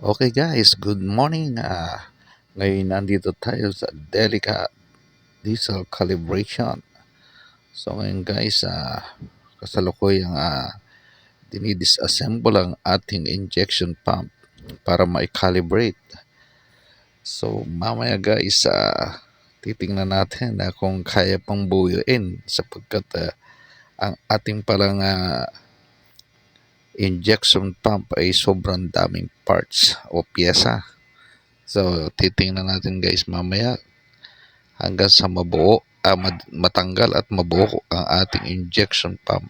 Okay guys, good morning. Ngayon nandito tayo sa Delica Diesel Calibration. So ngayon guys, kasalukuyang dinidisassemble ang ating injection pump para ma-calibrate. So mamaya guys, titingnan natin kung kaya pang buyuin sapagkat ang ating palang injection pump ay sobrang daming parts o pyesa. So, titingnan natin guys mamaya hanggang sa mabuo, matanggal at mabuo ang ating injection pump.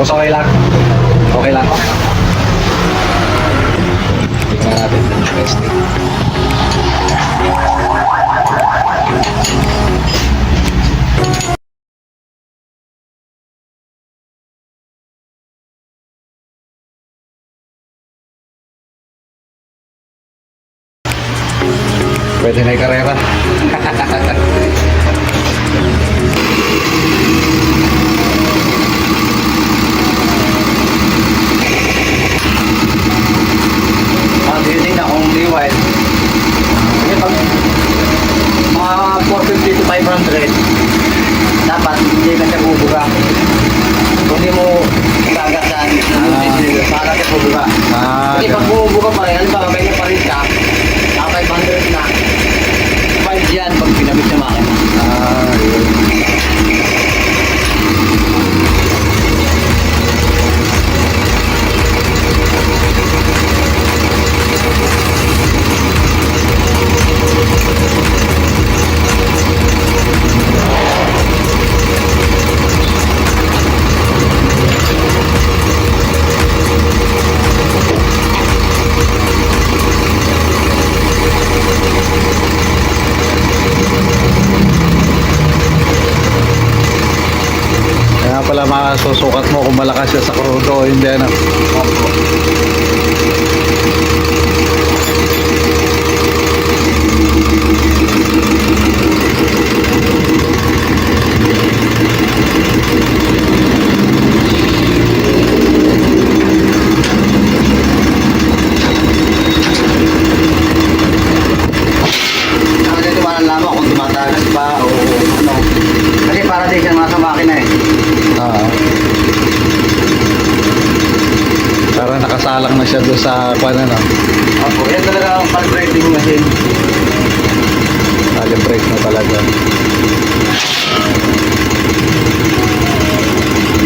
Boss, okay lang? Okay lang. Tingnan natin. Testing. Pwede na ikarera. Hindi na kung liwal. Kasi pag mga 450 to 500, dapat hindi ka siya bubuga. Kung hindi mo gagasan, para siya bubuga. Kasi pag bubuga pa rin, halimbawa ganyan pa rin siya, naka 500 na, 5 yan pag pinabit sa makina. Yun. Kaya pala masusukat mo kung malakas siya sa crudo o hindi, ano. Kasi ito malalaman kung tumatagas pa o ano. Kasi para din siya nasa makina eh. Parang nakasalang na siya doon sa kwan, ano. Opo, yan talaga ang calibrating machine. Calibrate na talaga.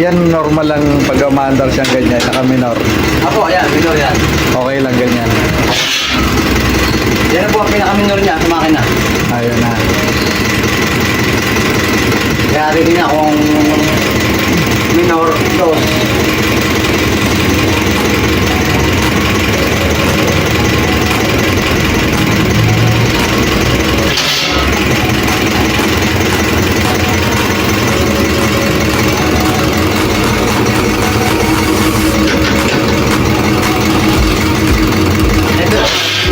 Yan normal lang pag umaandar siyang ganyan, naka minor. Opo, ayan, minor yan. Okay lang ganyan. Yan na po ang pinaka-minor niya sa makina. Ayun na. Kaya rin na kung minor, dos. Ito,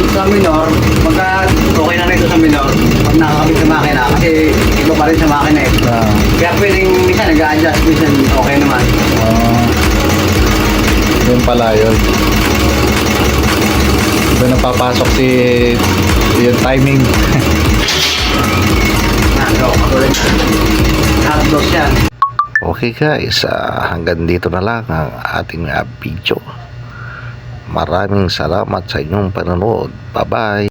sa minor, pagka okay na ito sa minor, pag nakakabit sa makina, kasi ito pa rin sa makina eh. Kaya pwedeng minsan nag-a-adjust, minsan okay naman. Yun pala yun. Doon napapasok si yung timing. So, hard dos yan. Okay guys, hanggang dito na lang ang ating video. Maraming salamat sa inyong panonood. Bye-bye!